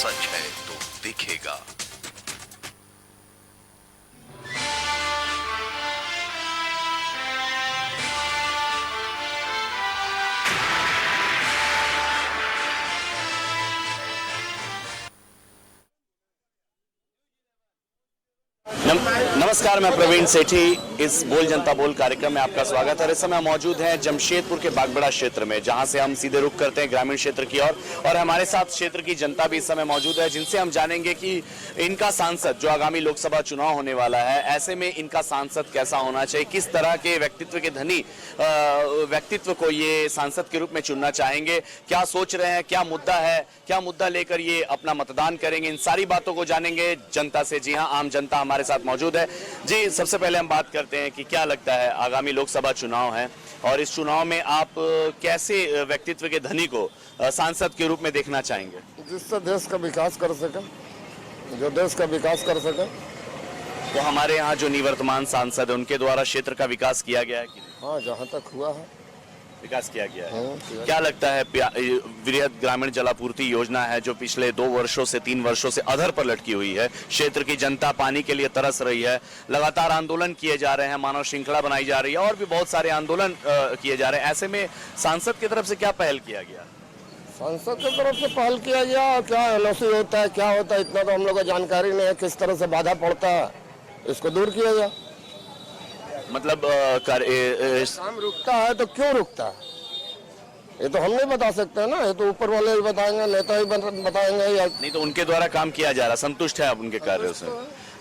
सच है तो दिखेगा। नमस्कार, मैं प्रवीण सेठी। इस बोल जनता बोल कार्यक्रम में आपका स्वागत है। इस समय मौजूद हैं जमशेदपुर के बागबड़ा क्षेत्र में, जहां से हम सीधे रुख करते हैं ग्रामीण क्षेत्र की ओर। और हमारे साथ क्षेत्र की जनता भी इस समय मौजूद है, जिनसे हम जानेंगे कि इनका सांसद, जो आगामी लोकसभा चुनाव होने वाला है, ऐसे में इनका सांसद कैसा होना चाहिए, किस तरह के व्यक्तित्व के धनी व्यक्तित्व को ये सांसद के रूप में चुनना चाहेंगे, क्या सोच रहे हैं, क्या मुद्दा है, क्या मुद्दा लेकर ये अपना मतदान करेंगे, इन सारी बातों को जानेंगे जनता से। जी हाँ, आम जनता हमारे साथ मौजूद है। जी, सबसे पहले हम बात करते हैं कि क्या लगता है, आगामी लोकसभा चुनाव है और इस चुनाव में आप कैसे व्यक्तित्व के धनी को सांसद के रूप में देखना चाहेंगे? जिससे देश का विकास कर सके, जो देश का विकास कर सके। तो हमारे यहाँ जो निवर्तमान सांसद है, उनके द्वारा क्षेत्र का विकास किया गया है कि नहीं? हाँ, जहाँ तक हुआ है विकास किया गया है। हाँ, क्या लगता है, वृहद ग्रामीण जलापूर्ति योजना है जो पिछले 2 वर्षों से 3 वर्षों से अधर पर लटकी हुई है, क्षेत्र की जनता पानी के लिए तरस रही है, लगातार आंदोलन किए जा रहे हैं, मानव श्रृंखला बनाई जा रही है और भी बहुत सारे आंदोलन किए जा रहे हैं। ऐसे में सांसद की तरफ से क्या पहल किया गया? संसद की तरफ से पहल किया गया, क्या एलओसी होता है, क्या होता है, इतना तो हम लोग को जानकारी नहीं है। किस तरह से बाधा पड़ता है, इसको दूर किया गया। मतलब काम रुकता है तो क्यों रुकता है, ये तो हम नहीं बता सकते ना, ये तो ऊपर वाले ही बताएंगे, नेता ही बताएंगे। या नहीं, तो उनके द्वारा काम किया जा रहा, संतुष्ट है आप उनके कार्यों से?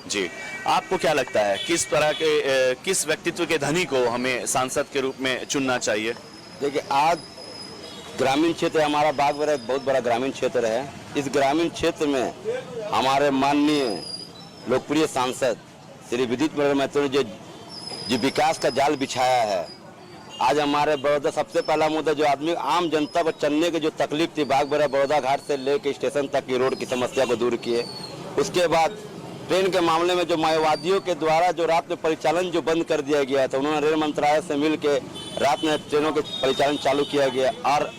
जी, आपको क्या लगता है, किस तरह के किस व्यक्तित्व के धनी को हमें सांसद के रूप में चुनना चाहिए? देखिए, आज ग्रामीण क्षेत्र हमारा बागबड़ा एक बहुत बड़ा ग्रामीण क्षेत्र है। इस ग्रामीण क्षेत्र में हमारे माननीय लोकप्रिय सांसद श्री विद्युत महतो ने जो विकास का जाल बिछाया है। आज हमारे बड़ौदा सबसे पहला मुद्दा, जो आदमी आम जनता पर चलने की जो तकलीफ थी, बागबड़ा बड़ौदा घाट से लेकर स्टेशन तक की रोड की समस्या को दूर किए। उसके बाद ट्रेन के मामले में जो माओवादियों के द्वारा जो रात में परिचालन जो बंद कर दिया गया था, उन्होंने रेल मंत्रालय से मिलकर रात में ट्रेनों के परिचालन चालू किया गया। और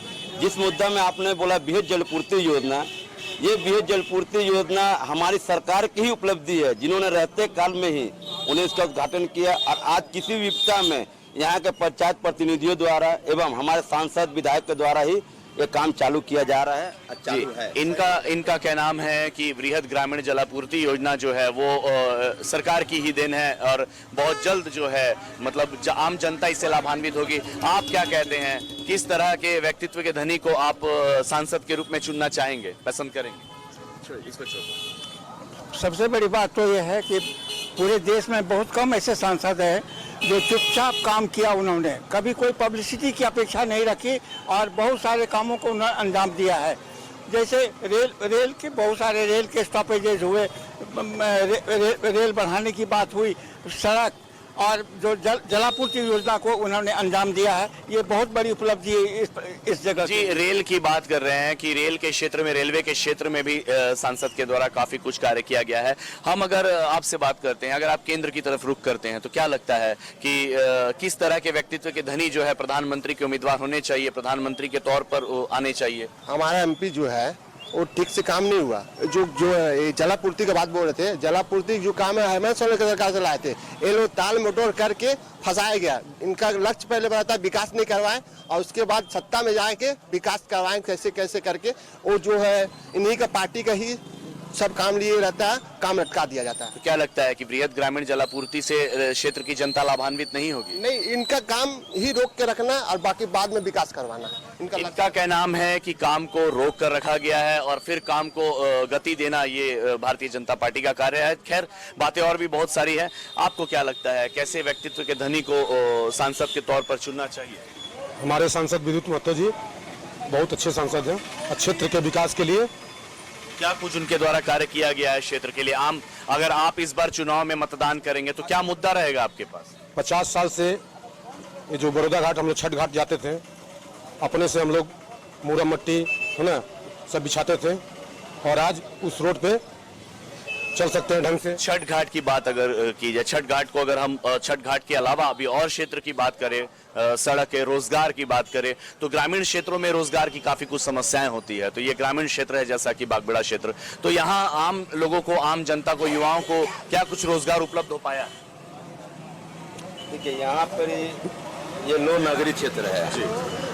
जिस मुद्दा में आपने बोला बृहद जलपूर्ति योजना, ये बृहद जलपूर्ति योजना हमारी सरकार की ही उपलब्धि है, जिन्होंने रहते काल में ही उन्हें इसका उद्घाटन किया। और आज किसी विपदा में यहाँ के पंचायत प्रतिनिधियों द्वारा एवं हमारे सांसद विधायक के द्वारा ही ये काम चालू किया जा रहा है, चालू है। इनका क्या नाम है कि वृहद ग्रामीण जलापूर्ति योजना जो है वो सरकार की ही देन है और बहुत जल्द जो है, मतलब आम जनता इससे लाभान्वित होगी। आप क्या कहते हैं, किस तरह के व्यक्तित्व के धनी को आप सांसद के रूप में चुनना चाहेंगे, पसंद करेंगे? इसको छोड़ो। सबसे बड़ी बात तो यह है कि पूरे देश में बहुत कम ऐसे सांसद हैं जो चुपचाप काम किया, उन्होंने कभी कोई पब्लिसिटी की अपेक्षा नहीं रखी और बहुत सारे कामों को उन्होंने अंजाम दिया है। जैसे रेल के बहुत सारे रेल के स्टॉपेजेज हुए, रेल बढ़ाने की बात हुई, सड़क और जो जलापूर्ति योजना को उन्होंने अंजाम दिया है, ये बहुत बड़ी उपलब्धि है इस जगह। जी, रेल की बात कर रहे हैं कि रेल के क्षेत्र में, रेलवे के क्षेत्र में भी सांसद के द्वारा काफी कुछ कार्य किया गया है। हम अगर आपसे बात करते हैं, अगर आप केंद्र की तरफ रुख करते हैं, तो क्या लगता है कि किस तरह के व्यक्तित्व के धनी जो है प्रधानमंत्री के उम्मीदवार होने चाहिए, प्रधानमंत्री के तौर पर आने चाहिए? हमारा एमपी जो है वो ठीक से काम नहीं हुआ। जो जलापूर्ति की बात बोल रहे थे, जलापूर्ति जो काम है हेमंत सोरेन की सरकार से लाए थे, ये लोग ताल मटोल करके फंसाया गया। इनका लक्ष्य पहले बताया विकास नहीं करवाएं और उसके बाद सत्ता में जाके विकास करवाएं कैसे कैसे करके। वो जो है इन्हीं का पार्टी का ही सब काम लिए रहता है, काम लटका दिया जाता है। तो क्या लगता है कि वृहद ग्रामीण जलापूर्ति से क्षेत्र की जनता लाभान्वित नहीं होगी? नहीं, इनका काम ही रोक के रखना और बाकी बाद में विकास करवाना। इनका क्या नाम है कि काम को रोक कर रखा गया है और फिर काम को गति देना, ये भारतीय जनता पार्टी का कार्य है। खैर, बातें और भी बहुत सारी है। आपको क्या लगता है, कैसे व्यक्तित्व के धनी को सांसद के तौर पर चुनना चाहिए? हमारे सांसद विद्युत महतो जी बहुत अच्छे सांसद हैं, क्षेत्र के विकास के लिए क्या कुछ उनके द्वारा कार्य किया गया है क्षेत्र के लिए? अगर आप इस बार चुनाव में मतदान करेंगे तो क्या मुद्दा रहेगा आपके पास? 50 साल से ये जो बड़ौदा घाट, हम लोग छठ घाट जाते थे, अपने से हम लोग मूरा मट्टी है ना सब बिछाते थे और आज उस रोड पे चल सकते हैं ढंग से। छठ घाट की बात अगर की जाए, छठ घाट को अगर हम छठ घाट के अलावा अभी और क्षेत्र की बात करें, सड़क के रोजगार की बात करें, तो ग्रामीण क्षेत्रों में रोजगार की काफी कुछ समस्याएं होती है। तो ये ग्रामीण क्षेत्र है जैसा कि बागबेड़ा क्षेत्र, तो यहाँ आम लोगों को, आम जनता को, युवाओं को क्या कुछ रोजगार उपलब्ध हो पाया? देखिए यहाँ पर ये लो नगरीय क्षेत्र है,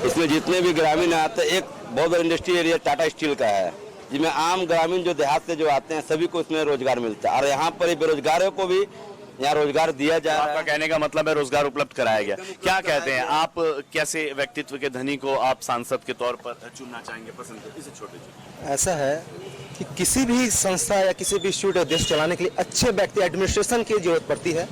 इसमें जितने भी ग्रामीण आते हैं, एक बहुत बड़ा इंडस्ट्री एरिया टाटा स्टील का है, जिसमें आम ग्रामीण जो देहात से जो आते हैं सभी को इसमें रोजगार मिलता है। और यहाँ पर बेरोजगारों को भी यहाँ रोजगार दिया जा रहा है। आपका कहने का मतलब है रोजगार उपलब्ध कराया गया। क्या कहते हैं आप, कैसे व्यक्तित्व के धनी को आप सांसद के तौर पर चुनना चाहेंगे, पसंद करेंगे? इसे छोटे ऐसा है कि किसी भी संस्था या किसी भी इंस्टीट्यूट या देश चलाने के लिए अच्छे व्यक्ति, एडमिनिस्ट्रेशन की जरूरत पड़ती है,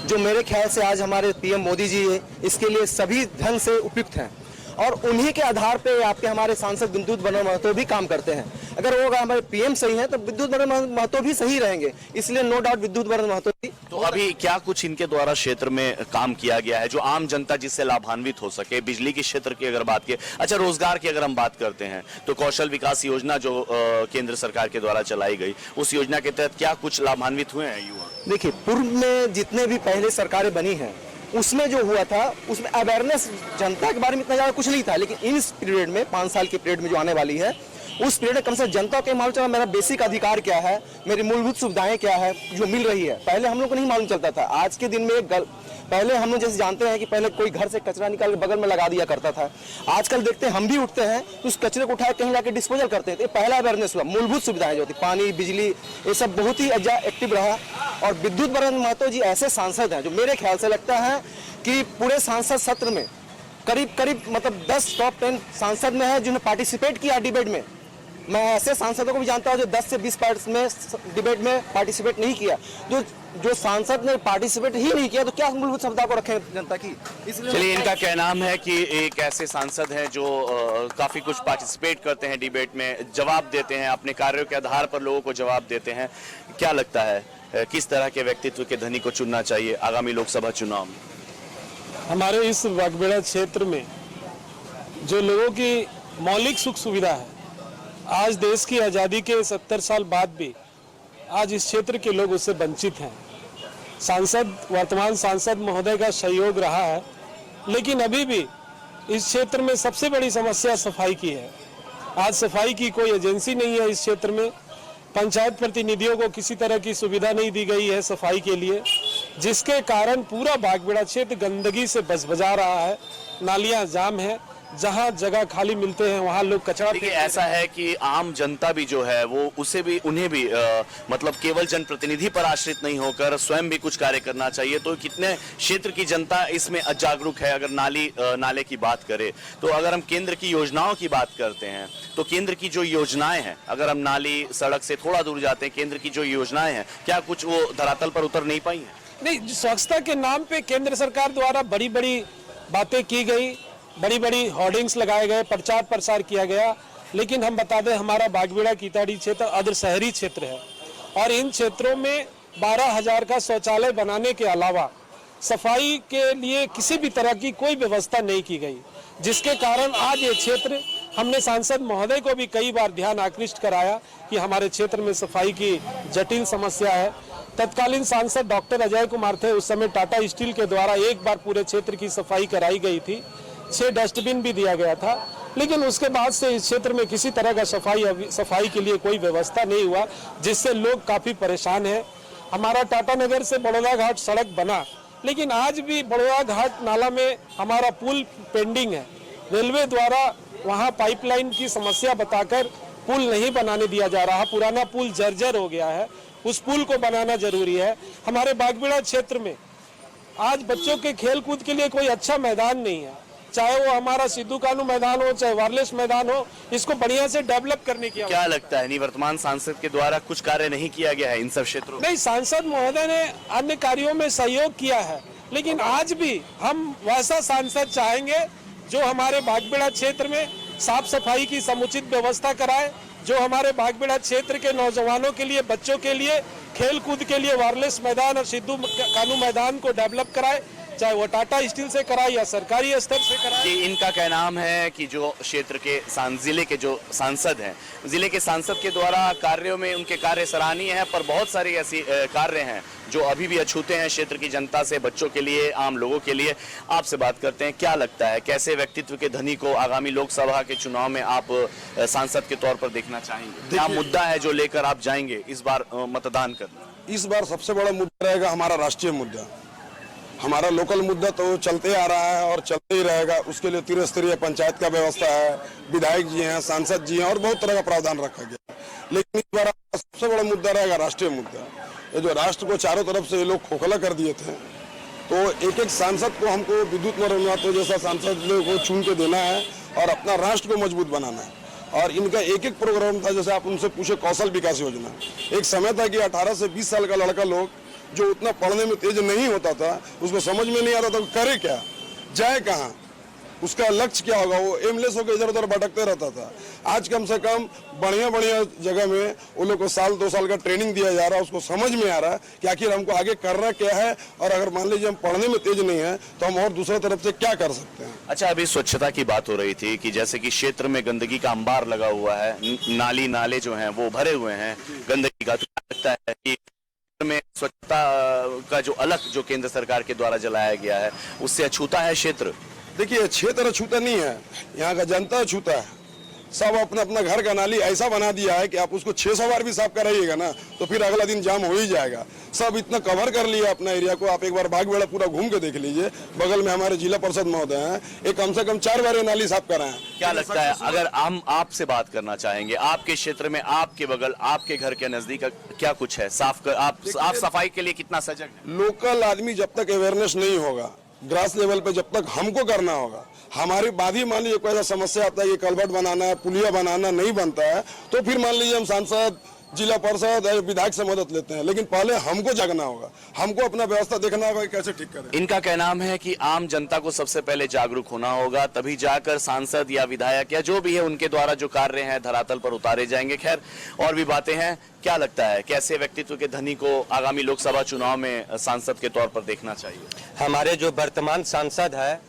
जो मेरे ख्याल से आज हमारे पीएम मोदी जी है, इसके लिए सभी ढंग से उपयुक्त हैं। और उन्हीं के आधार पे आपके हमारे सांसद विद्युत बरण महतो भी काम करते हैं। अगर वो हमारे पीएम सही हैं तो विद्युत बरण महतो भी सही रहेंगे, इसलिए नो डाउट विद्युत बरण महतो भी। तो अभी क्या कुछ इनके द्वारा क्षेत्र में काम किया गया है जो आम जनता जिससे लाभान्वित हो सके? बिजली के क्षेत्र की अगर बात की, अच्छा रोजगार की अगर हम बात करते हैं तो कौशल विकास योजना जो केंद्र सरकार के द्वारा चलाई गई, उस योजना के तहत क्या कुछ लाभान्वित हुए हैं युवा? देखिए, पूर्व में जितने भी पहले सरकारें बनी हैं उसमें जो हुआ था उसमें अवेयरनेस जनता के बारे में इतना ज़्यादा कुछ नहीं था, लेकिन इस पीरियड में 5 साल के पीरियड में जो आने वाली है उस पीरियड में कम से कम जनता के मालूम चला मेरा बेसिक अधिकार क्या है, मेरी मूलभूत सुविधाएं क्या है जो मिल रही है। पहले हम लोग को नहीं मालूम चलता था। आज के दिन में पहले हम लोग जैसे जानते हैं कि पहले कोई घर से कचरा निकाल के बगल में लगा दिया करता था, आजकल देखते हैं हम भी उठते हैं तो उस कचरे को उठा कहीं जाके डिस्पोजल करते हैं। तो पहला अवेयरनेस हुआ। मूलभूत सुविधाएं जो होती, पानी, बिजली, ये सब बहुत ही एक्टिव रहा। और विद्युत बरण महतो जी ऐसे सांसद हैं जो मेरे ख्याल से लगता है कि पूरे सांसद सत्र में करीब मतलब 10 टॉप 10 सांसद में है जिन्होंने पार्टिसिपेट किया डिबेट में। मैं ऐसे सांसदों को भी जानता हूं जो 10 से 20 में डिबेट में पार्टिसिपेट नहीं किया। जो सांसद ने पार्टिसिपेट ही नहीं किया तो क्या मूलभूत सुविधा को रखें जनता की? इसलिए चलिए, इनका कहना है कि एक ऐसे सांसद हैं जो काफी कुछ पार्टिसिपेट करते हैं डिबेट में, जवाब देते हैं, अपने कार्यों के आधार पर लोगों को जवाब देते हैं। क्या लगता है किस तरह के व्यक्तित्व के धनी को चुनना चाहिए आगामी लोकसभा चुनाव में? हमारे इस बागबेड़ा क्षेत्र में जो लोगों की मौलिक सुख सुविधा है, आज देश की आज़ादी के 70 साल बाद भी आज इस क्षेत्र के लोग उससे वंचित हैं। वर्तमान सांसद महोदय का सहयोग रहा है, लेकिन अभी भी इस क्षेत्र में सबसे बड़ी समस्या सफाई की है। आज सफाई की कोई एजेंसी नहीं है इस क्षेत्र में। पंचायत प्रतिनिधियों को किसी तरह की सुविधा नहीं दी गई है सफाई के लिए, जिसके कारण पूरा बागबेड़ा क्षेत्र गंदगी से बजबजा रहा है। नालियां जाम है, जहां जगह खाली मिलते हैं वहां लोग कचरा फेंकते हैं। ऐसा है कि आम जनता भी जो है वो उन्हें भी मतलब केवल जनप्रतिनिधि पर आश्रित नहीं होकर स्वयं भी कुछ कार्य करना चाहिए। तो कितने क्षेत्र की जनता इसमें जागरूक है? अगर नाले की बात करें तो अगर हम केंद्र की योजनाओं की बात करते हैं तो केंद्र की जो योजनाएं हैं, अगर हम नाली सड़क से थोड़ा दूर जाते हैं, केंद्र की जो योजनाएं हैं क्या कुछ वो धरातल पर उतर नहीं पाई है? नहीं, स्वच्छता के नाम पे केंद्र सरकार द्वारा बड़ी बड़ी बातें की गई, बड़ी बड़ी होर्डिंग्स लगाए गए, प्रचार प्रसार किया गया, लेकिन हम बता दें हमारा बागबेड़ा कीताड़ी क्षेत्र अर्ध शहरी क्षेत्र है और इन क्षेत्रों में 12,000 का शौचालय बनाने के अलावा सफाई के लिए किसी भी तरह की कोई व्यवस्था नहीं की गई, जिसके कारण आज ये क्षेत्र, हमने सांसद महोदय को भी कई बार ध्यान आकृष्ट कराया कि हमारे क्षेत्र में सफाई की जटिल समस्या है। तत्कालीन सांसद डॉक्टर अजय कुमार थे, उस समय टाटा स्टील के द्वारा एक बार पूरे क्षेत्र की सफाई कराई गई थी, 6 डस्टबिन भी दिया गया था, लेकिन उसके बाद से इस क्षेत्र में किसी तरह का सफाई के लिए कोई व्यवस्था नहीं हुआ, जिससे लोग काफ़ी परेशान हैं। हमारा टाटा नगर से बड़ौदा घाट सड़क बना, लेकिन आज भी बड़ौदा घाट नाला में हमारा पुल पेंडिंग है। रेलवे द्वारा वहाँ पाइपलाइन की समस्या बताकर पुल नहीं बनाने दिया जा रहा, पुराना पुल जर्जर हो गया है, उस पुल को बनाना जरूरी है। हमारे बागबेड़ा क्षेत्र में आज बच्चों के खेल कूद के लिए कोई अच्छा मैदान नहीं है, चाहे वो हमारा सिद्धू कानू मैदान हो, चाहे वायरलेस मैदान हो, इसको बढ़िया से डेवलप करने की। क्या लगता है निवर्तमान सांसद के द्वारा कुछ कार्य नहीं किया गया है इन सब क्षेत्रों में? नहीं, सांसद महोदय ने अन्य कार्यों में सहयोग किया है, लेकिन आज भी हम वैसा सांसद चाहेंगे जो हमारे बागबेड़ा क्षेत्र में साफ सफाई की समुचित व्यवस्था कराए, जो हमारे बागबेड़ा क्षेत्र के नौजवानों के लिए, बच्चों के लिए खेल कूद के लिए वायरलेस मैदान और सिद्धू कानू मैदान को डेवलप कराए, चाहे वो टाटा स्टील से कराए या सरकारी स्तर से कराए। कि इनका कहना है कि जो क्षेत्र के जिले के जो सांसद हैं, जिले के सांसद के द्वारा कार्यों में उनके कार्य सराहनीय है, पर बहुत सारे ऐसी कार्य हैं जो अभी भी अछूते हैं क्षेत्र की जनता से, बच्चों के लिए, आम लोगों के लिए। आपसे बात करते हैं, क्या लगता है कैसे व्यक्तित्व के धनी को आगामी लोकसभा के चुनाव में आप सांसद के तौर पर देखना चाहेंगे? क्या मुद्दा है जो लेकर आप जाएंगे इस बार मतदान करने? इस बार सबसे बड़ा मुद्दा रहेगा हमारा राष्ट्रीय मुद्दा। हमारा लोकल मुद्दा तो चलते आ रहा है और चलते ही रहेगा। उसके लिए त्रिस्तरीय पंचायत का व्यवस्था है, विधायक जी हैं, सांसद जी हैं और बहुत तरह का प्रावधान रखा गया। लेकिन इस बार सबसे बड़ा मुद्दा रहेगा राष्ट्रीय मुद्दा। ये जो राष्ट्र को चारों तरफ से ये लोग खोखला कर दिए थे, तो एक एक सांसद को हमको विद्युत मरम्मतों जैसा सांसद को चुन के देना है और अपना राष्ट्र को मजबूत बनाना है। और इनका एक एक प्रोग्राम था, जैसे आप उनसे पूछे कौशल विकास योजना। एक समय था कि 18 से 20 साल का लड़का लोग जो उतना पढ़ने में तेज नहीं होता था, उसको समझ में नहीं आता था करे क्या, जाए कहाँ, उसका लक्ष्य क्या होगा, वो एमलेस होकर इधर उधर भटकते रहता था। आज कम से कम बढ़िया बढ़िया जगह में वो लोग को 1-2 साल का ट्रेनिंग दिया जा रहा है, उसको समझ में आ रहा है कि आखिर हमको आगे करना क्या है, और अगर मान लीजिए हम पढ़ने में तेज नहीं है तो हम और दूसरी तरफ से क्या कर सकते हैं। अच्छा, अभी स्वच्छता की बात हो रही थी कि जैसे कि क्षेत्र में गंदगी का अंबार लगा हुआ है, नाली नाले जो हैं वो भरे हुए हैं गंदगी का, तो लगता है कि में स्वच्छता का जो अलग जो केंद्र सरकार के द्वारा जलाया गया है उससे अछूता है क्षेत्र? देखिए, क्षेत्र अछूता नहीं है, यहाँ का जनता अछूता है। सब अपना अपना घर का नाली ऐसा बना दिया है कि आप उसको 600 बार भी साफ कराइएगा ना तो फिर अगला दिन जाम हो ही जाएगा। सब इतना कवर कर लिया अपना एरिया को। आप एक बार बागबेड़ा पूरा घूम के देख लीजिए, बगल में हमारे जिला परिषद महोदय हैं, ये कम से कम 4 बार ये नाली साफ कराए हैं। क्या लगता है, अगर हम आपसे बात करना चाहेंगे, आपके क्षेत्र में, आपके बगल, आपके घर के नजदीक क्या कुछ है आप सफाई के लिए कितना सजग है? लोकल आदमी जब तक अवेयरनेस नहीं होगा, ग्रास लेवल पे जब तक हमको करना होगा, हमारी बात ही मान लीजिए कोई ऐसा समस्या आता है, ये कलवर्ट बनाना है, पुलिया बनाना नहीं बनता है, तो फिर मान लीजिए हम सांसद, जिला परिषद, विधायक से मदद लेते हैं। लेकिन पहले हमको जगना होगा, हमको अपना व्यवस्था देखना होगा कि कैसे ठीक करें। इनका कहना है कि आम जनता को सबसे पहले जागरूक होना होगा, तभी जाकर सांसद या विधायक या जो भी है उनके द्वारा जो कार्य हैं धरातल पर उतारे जाएंगे। खैर, और भी बातें हैं। क्या लगता है कैसे व्यक्तित्व के धनी को आगामी लोकसभा चुनाव में सांसद के तौर पर देखना चाहिए? हमारे जो वर्तमान सांसद है,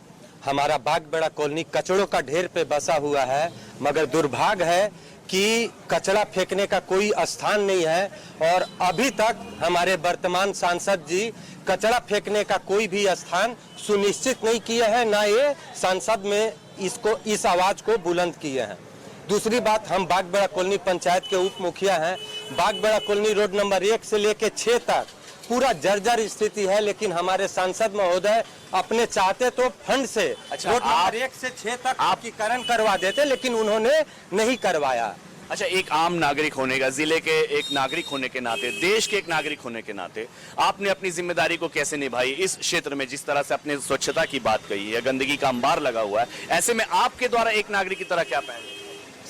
हमारा बागबेड़ा कॉलोनी कचड़ों का ढेर पे बसा हुआ है, मगर दुर्भाग्य है कि कचरा फेंकने का कोई स्थान नहीं है और अभी तक हमारे वर्तमान सांसद जी कचरा फेंकने का कोई भी स्थान सुनिश्चित नहीं किए हैं, ना ये सांसद में इस आवाज को बुलंद किए हैं। दूसरी बात, हम बागबेड़ा कॉलोनी पंचायत के उप मुखिया हैं। बागबेड़ा कॉलोनी रोड नंबर 1 से लेके 6 तक पूरा जर्जर स्थिति है, लेकिन हमारे सांसद महोदय अपने चाहते तो फंड से रोड नंबर 1 से 6 तक आपकीकरण करवा देते, लेकिन उन्होंने नहीं करवाया। अच्छा, एक आम नागरिक होने का, जिले के एक नागरिक होने के नाते, देश के एक नागरिक होने के नाते आपने अपनी जिम्मेदारी को कैसे निभाई इस क्षेत्र में? जिस तरह से आपने स्वच्छता की बात कही है, गंदगी का अंबार लगा हुआ है, ऐसे में आपके द्वारा एक नागरिक की तरह क्या पहले?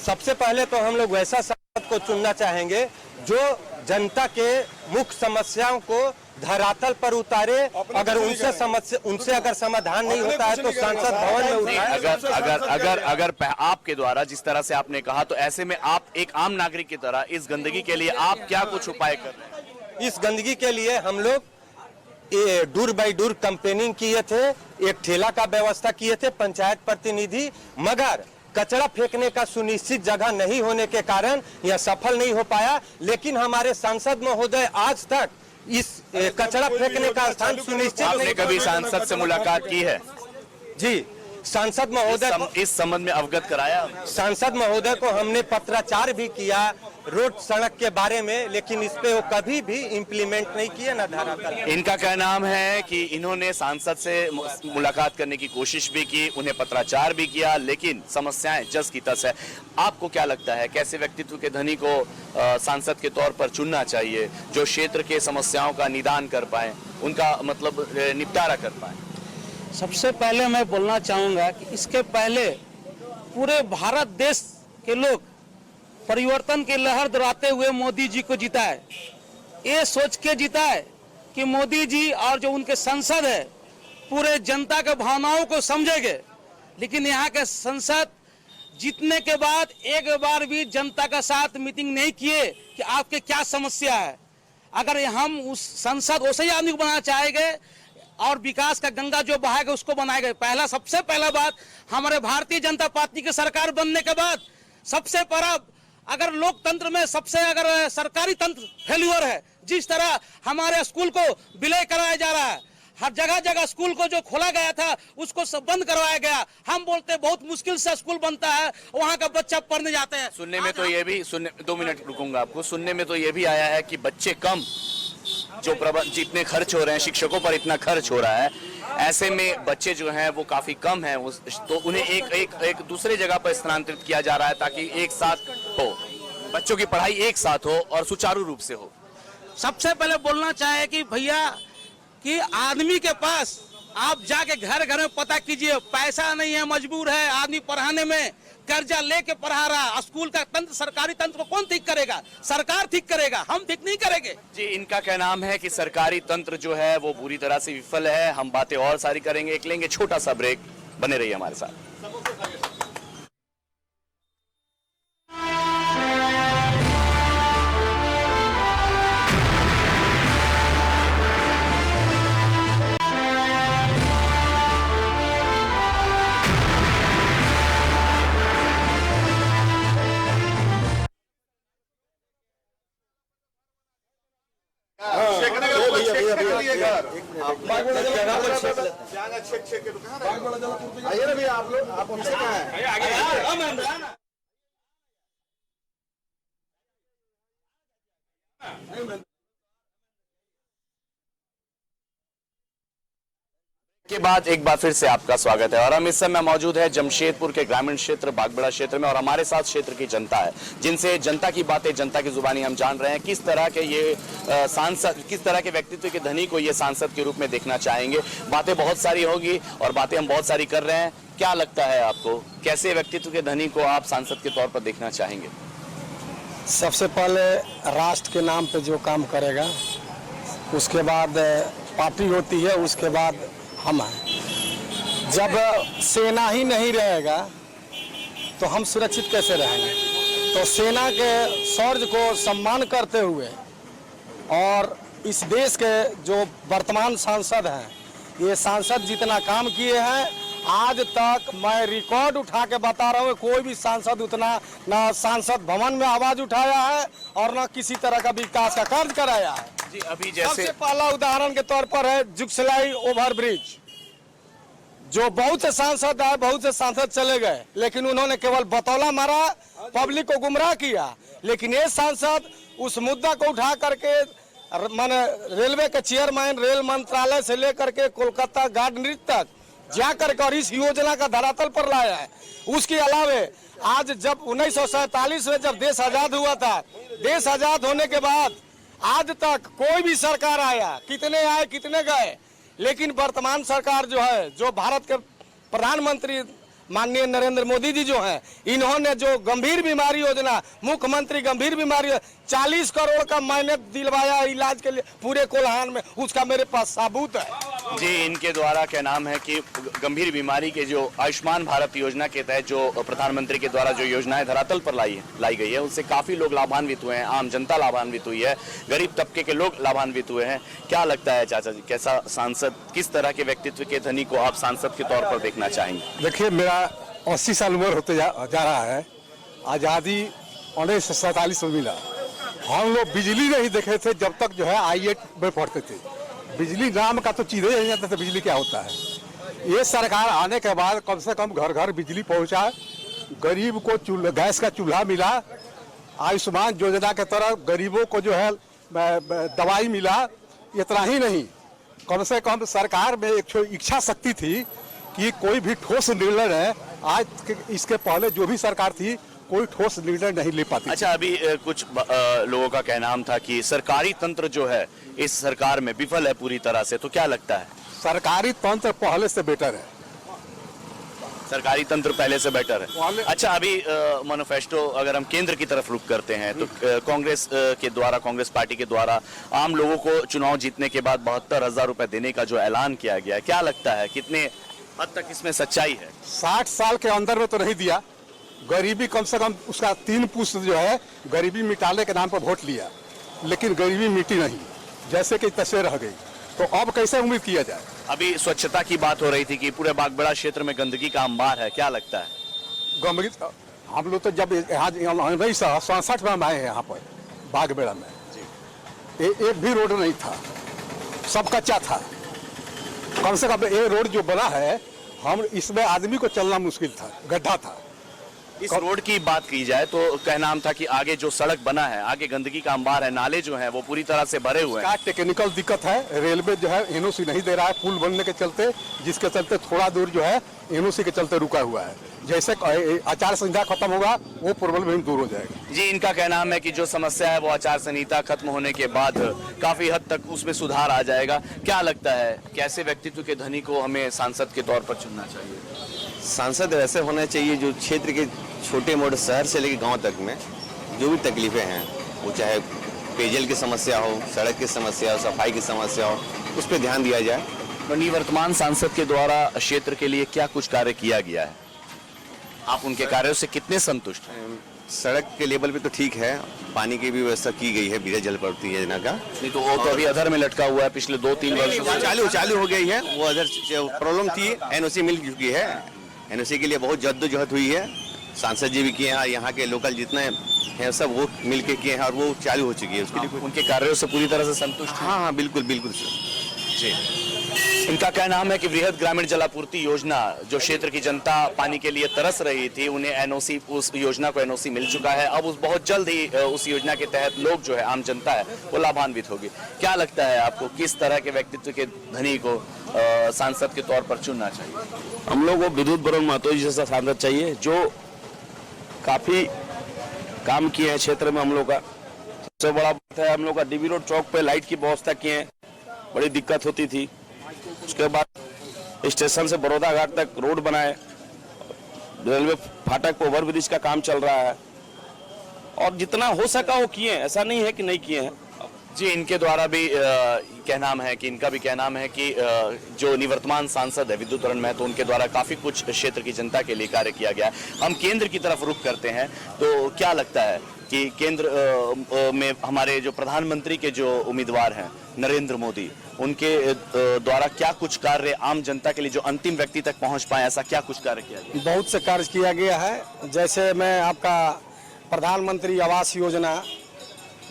सबसे पहले तो हम लोग वैसा सांसद को चुनना चाहेंगे जो जनता के मुख्य समस्याओं को धरातल पर उतारे। अगर उनसे अगर समाधान नहीं होता है तो सांसद भवन में उतारे। अगर आपके द्वारा जिस तरह से आपने कहा, तो ऐसे में आप एक आम नागरिक की तरह इस गंदगी के लिए आप क्या कुछ उपाय कर रहे हैं? इस गंदगी के लिए हम लोग डूर बाई डूर कैंपेनिंग किए थे, एक ठेला का व्यवस्था किए थे पंचायत प्रतिनिधि, मगर कचरा फेंकने का सुनिश्चित जगह नहीं होने के कारण यह सफल नहीं हो पाया। लेकिन हमारे सांसद महोदय आज तक इस कचरा फेंकने का स्थान सुनिश्चित नहीं। आपने कभी सांसद से मुलाकात की है? जी, सांसद महोदय इस संबंध में अवगत कराया? सांसद महोदय को हमने पत्राचार भी किया रोड सड़क के बारे में, लेकिन इस पे वो कभी भी इम्प्लीमेंट नहीं किया, ना धरातल। इनका कहना है कि इन्होंने सांसद से मुलाकात करने की कोशिश भी की, उन्हें पत्राचार भी किया, लेकिन समस्याएं जस की तस है। आपको क्या लगता है कैसे व्यक्तित्व के धनी को सांसद के तौर पर चुनना चाहिए जो क्षेत्र के समस्याओं का निदान कर पाए, उनका मतलब निपटारा कर पाए? सबसे पहले मैं बोलना चाहूँगा कि इसके पहले पूरे भारत देश के लोग परिवर्तन की लहर दोहराते हुए मोदी जी को जिताए। ये सोच के जिताए कि मोदी जी और जो उनके सांसद है पूरे जनता के भावनाओं को समझेंगे। लेकिन यहाँ के सांसद जीतने के बाद एक बार भी जनता का साथ मीटिंग नहीं किए कि आपके क्या समस्या है। अगर हम उस सांसद वैसे ही आदमी को बनाना चाहेंगे, और विकास का गंगा जो बहाएगा उसको बनाएगा। पहला सबसे पहला बात, हमारे भारतीय जनता पार्टी की सरकार बनने के बाद सबसे बड़ा, अगर लोकतंत्र में सबसे अगर सरकारी तंत्र फेल्यूर है, जिस तरह हमारे स्कूल को विलय कराया जा रहा है, हर जगह जगह स्कूल को जो खोला गया था उसको सब बंद करवाया गया। हम बोलते बहुत मुश्किल से स्कूल बनता है, वहाँ का बच्चा पढ़ने जाते हैं। सुनने में तो ये भी, 2 मिनट रुकूंगा आपको, सुनने में तो ये भी आया है कि बच्चे कम, जो जितने खर्च हो रहे हैं, शिक्षकों पर इतना खर्च हो रहा है, ऐसे में बच्चे जो हैं वो काफी कम हैं, तो उन्हें एक दूसरे जगह पर स्थानांतरित किया जा रहा है ताकि एक साथ हो, बच्चों की पढ़ाई एक साथ हो और सुचारू रूप से हो। सबसे पहले बोलना चाहे कि भैया कि आदमी के पास आप जाके घर घर में पता कीजिए, पैसा नहीं है, मजबूर है आदमी पढ़ाने में, कर्जा लेके पढ़ा रहा। स्कूल का तंत्र, सरकारी तंत्र को कौन ठीक करेगा? सरकार ठीक करेगा, हम ठीक नहीं करेंगे। जी, इनका कहना है कि सरकारी तंत्र जो है वो पूरी तरह से विफल है। हम बातें और सारी करेंगे, एक लेंगे छोटा सा ब्रेक, बने रहिए हमारे साथ। आइए ना भैया, आप लोग, आप हमसे कहाँ हैं? के बाद एक बार फिर से आपका स्वागत है और हम इस समय मौजूद है जमशेदपुर के ग्रामीण क्षेत्र बागबड़ा क्षेत्र में और हमारे साथ क्षेत्र की जनता है, जिनसे जनता की बातें, जनता की जुबानी हम जान रहे हैं। किस तरह के ये सांसद, किस तरह के व्यक्तित्व के धनी को ये सांसद के रूप में देखना चाहेंगे। बातें बहुत सारी होगी और बातें हम बहुत सारी कर रहे हैं। क्या लगता है आपको, कैसे व्यक्तित्व के धनी को आप सांसद के तौर पर देखना चाहेंगे? सबसे पहले राष्ट्र के नाम पे जो काम करेगा, उसके बाद पार्टी होती है, उसके बाद हम हैं। जब सेना ही नहीं रहेगा तो हम सुरक्षित कैसे रहेंगे? तो सेना के शौर्य को सम्मान करते हुए और इस देश के जो वर्तमान सांसद हैं, ये सांसद जितना काम किए हैं, आज तक मैं रिकॉर्ड उठा के बता रहा हूँ, कोई भी सांसद उतना ना सांसद भवन में आवाज उठाया है और ना किसी तरह का विकास का कार्य कराया है। जी, अभी जैसे सबसे पहला उदाहरण के तौर पर है जुगसलाई ओवरब्रिज, जो बहुत से सांसद आए, बहुत से सांसद चले गए, लेकिन उन्होंने केवल बतौला मारा, पब्लिक को गुमराह किया। लेकिन ये सांसद उस मुद्दा को उठा करके माने रेलवे के चेयरमैन, रेल मंत्रालय से लेकर के कोलकाता गार्ड नृत्य तक जा करके और इस योजना का धरातल पर लाया है। उसके अलावे आज जब 1947 में जब देश आजाद हुआ था, देश आजाद होने के बाद आज तक कोई भी सरकार आया, कितने आए कितने गए, लेकिन वर्तमान सरकार जो है, जो भारत के प्रधानमंत्री माननीय नरेंद्र मोदी जी जो हैं, इन्होंने जो गंभीर बीमारी योजना, मुख्यमंत्री गंभीर बीमारी 40 करोड़ का मैंने दिलवाया इलाज के लिए पूरे कोल्हान में, उसका मेरे पास सबूत है। जी, इनके द्वारा क्या नाम है कि गंभीर बीमारी के जो आयुष्मान भारत योजना के तहत जो प्रधानमंत्री के द्वारा जो योजनाएं धरातल पर लाई गई है, उससे काफी लोग लाभान्वित हुए हैं, आम जनता लाभान्वित हुई है, गरीब तबके के लोग लाभान्वित हुए हैं। क्या लगता है चाचा जी, कैसा सांसद, किस तरह के व्यक्तित्व के धनी को आप सांसद के तौर पर देखना चाहेंगे? देखिए, मेरा 80 साल उम्र होते जा रहा है। आज़ादी 1947 में मिला। हम लोग बिजली नहीं देखे थे जब तक जो है I8 में पढ़ते थे। बिजली नाम का तो चीज़ ही नहीं जानते थे बिजली क्या होता है। ये सरकार आने के बाद कम से कम घर घर बिजली पहुंचा, गरीब को गैस का चूल्हा मिला, आयुष्मान योजना के तरह गरीबों को जो है दवाई मिला। इतना ही नहीं, कम से कम सरकार में एक इच्छा शक्ति थी कि कोई भी ठोस निर्णय है, आज इसके पहले जो भी सरकार थी कोई ठोस निर्णय नहीं ले पाती। अच्छा, अभी कुछ लोगों का कहना था कि सरकारी तंत्र जो है इस सरकार में विफल है पूरी तरह से, तो क्या लगता है? सरकारी तंत्र पहले से बेटर है। सरकारी तंत्र पहले से बेटर है। अच्छा, अभी मैनिफेस्टो अगर हम केंद्र की तरफ रुख करते हैं तो कांग्रेस के द्वारा, कांग्रेस पार्टी के द्वारा आम लोगों को चुनाव जीतने के बाद 72,000 रुपए देने का जो ऐलान किया गया है, क्या लगता है कितने हद तक इसमें सच्चाई है? 60 साल के अंदर में तो नहीं दिया। गरीबी कम से कम उसका 3 पुष्ट जो है गरीबी मिटाने के नाम पर वोट लिया, लेकिन गरीबी मिटी नहीं, जैसे कि तस्वीर रह गई। तो अब कैसे उम्मीद किया जाए? अभी स्वच्छता की बात हो रही थी कि पूरे बागबेड़ा क्षेत्र में गंदगी का अंबार है, क्या लगता है? गंदगी हम लोग तो जब यहाँ 1967 में हम आए हैं यहाँ पर बागबेड़ा में, एक भी रोड नहीं था, सब कच्चा था। कम से कम ये रोड जो बना है, हम इसमें आदमी को चलना मुश्किल था, गड्ढा था। इस रोड की बात की जाए तो कहना था कि आगे जो सड़क बना है, आगे गंदगी का अंबार है, नाले जो हैं वो पूरी तरह से भरे हुए हैं। टेक्निकल दिक्कत है, रेलवे जो है एनओसी नहीं दे रहा है पुल बनने के चलते, जिसके चलते थोड़ा दूर जो है एनओसी के चलते रुका हुआ है। जैसे आचार संहिता खत्म होगा वो प्रॉब्लम दूर हो जाएगा। जी, इनका कहना है कि जो समस्या है वो आचार संहिता खत्म होने के बाद काफी हद तक उसमें सुधार आ जाएगा। क्या लगता है कैसे व्यक्तित्व के धनी को हमें सांसद के तौर पर चुनना चाहिए? सांसद ऐसे होने चाहिए जो क्षेत्र के छोटे मोटे शहर से लेकर गांव तक में जो भी तकलीफें हैं, वो चाहे पेयजल की समस्या हो, सड़क की समस्या हो, सफाई की समस्या हो, उस पर ध्यान दिया जाए। निवर्तमान सांसद के द्वारा क्षेत्र के लिए क्या कुछ कार्य किया गया है? आप उनके कार्यों से कितने संतुष्ट हैं? सड़क के लेवल पे तो ठीक है, पानी की भी व्यवस्था की गई है विद्युत जल प्रति योजना का। नहीं तो वो तो अभी अधर में लटका हुआ है पिछले 2-3 वर्षों से। चालू हो गई है, वो अदर प्रॉब्लम थी, एनओसी मिल चुकी है। एनओसी के लिए बहुत जद्दोजहद हुई है, सांसद जी भी किए हैं, यहाँ के लोकल जितने हैं सब वो मिल के किए हैं और वो चालू हो चुकी है। उसके लिए उनके कार्यों से पूरी तरह से संतुष्ट? हाँ, बिल्कुल बिल्कुल जी। इनका कहना है कि वृहद ग्रामीण जलापूर्ति योजना जो क्षेत्र की जनता पानी के लिए तरस रही थी, उन्हें एनओसी, उस योजना को एनओसी मिल चुका है। अब उस बहुत जल्द ही उस योजना के तहत लोग जो है, आम जनता है, वो लाभान्वित होगी। क्या लगता है आपको किस तरह के व्यक्तित्व के धनी को सांसद के तौर पर चुनना चाहिए? हम लोग को विद्युत बरुण महतो जी जैसा सांसद चाहिए जो काफी काम किए हैं क्षेत्र में। हम लोग का सबसे बड़ा बात है, हम लोग का डीबी रोड चौक पे लाइट की व्यवस्था किए हैं, बड़ी दिक्कत होती थी। उसके बाद स्टेशन से बड़ौदा घाट तक रोड बनाए, रेलवे फाटक पर ओवरब्रिज का काम चल रहा है और जितना हो सका वो किए, ऐसा नहीं है कि नहीं किए हैं। जी, इनके द्वारा भी कहना है कि इनका भी कहना है कि जो निवर्तमान सांसद है विद्युत बरुण महतो, उनके द्वारा काफी कुछ क्षेत्र की जनता के लिए कार्य किया गया है। हम केंद्र की तरफ रुख करते हैं तो क्या लगता है कि केंद्र में हमारे जो प्रधानमंत्री के जो उम्मीदवार हैं नरेंद्र मोदी, उनके द्वारा क्या कुछ कार्य आम जनता के लिए जो अंतिम व्यक्ति तक पहुंच पाए, ऐसा क्या कुछ कार्य किया गया? बहुत से कार्य किया गया है। जैसे मैं आपका प्रधानमंत्री आवास योजना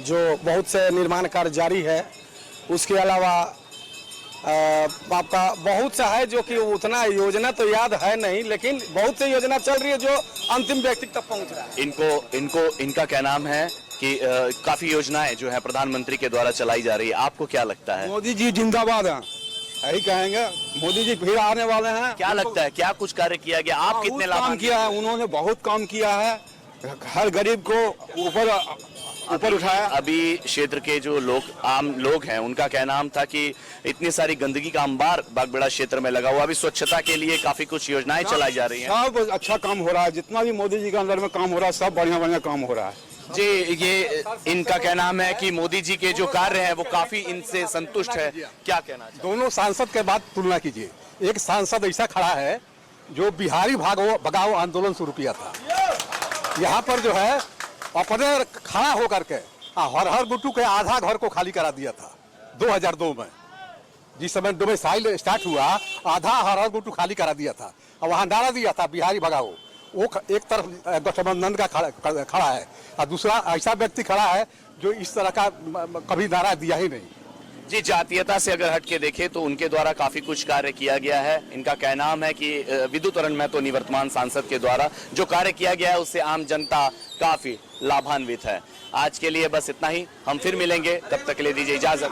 जो बहुत से निर्माण कार्य जारी है, उसके अलावा आपका बहुत सा है जो कि उतना योजना तो याद है नहीं, लेकिन बहुत से योजना चल रही है जो अंतिम व्यक्ति तक पहुंच रहा है। इनका क्या नाम है कि काफी योजनाएं जो है प्रधानमंत्री के द्वारा चलाई जा रही है। आपको क्या लगता है? मोदी जी जिंदाबाद हैं, यही कहेंगे। मोदी जी फिर आने वाले हैं। क्या लगता है क्या कुछ कार्य किया गया? आप कितने काम किया है? उन्होंने बहुत काम किया है, हर गरीब को ऊपर उठाया। अभी क्षेत्र के जो आम लोग हैं, उनका कहना था कि इतनी सारी गंदगी का अंबार बागबेड़ा क्षेत्र में लगा हुआ, अभी स्वच्छता के लिए काफी कुछ योजनाएं चलाई जा रही हैं। सब अच्छा काम हो रहा है, जितना भी मोदी जी के अंदर में काम हो रहा है सब बढ़िया बढ़िया काम हो रहा है। जी, ये इनका कहना है कि मोदी जी के जो कार्य है वो काफी इनसे संतुष्ट है। क्या कहना चाहिए? दोनों सांसद के बाद तुलना कीजिए। एक सांसद ऐसा खड़ा है जो बिहारी भगाओ आंदोलन शुरू किया था, यहाँ पर जो है अपने खड़ा होकर के हर गुट्टू के आधा घर को खाली करा दिया था 2002 में। जिस समय डोमिसाइल स्टार्ट हुआ, आधा हर गुट्टू खाली करा दिया था और वहाँ नारा दिया था बिहारी भगाओ। वो एक तरफ गठबंधन का खड़ा है और दूसरा ऐसा व्यक्ति खड़ा है जो इस तरह का कभी नारा दिया ही नहीं। जी, जातीयता से अगर हटके देखें तो उनके द्वारा काफी कुछ कार्य किया गया है। इनका कहना है कि विद्युत बरुण महतो निवर्तमान सांसद के द्वारा जो कार्य किया गया है उससे आम जनता काफी लाभान्वित है। आज के लिए बस इतना ही, हम फिर मिलेंगे, तब तक के लिए दीजिए इजाजत।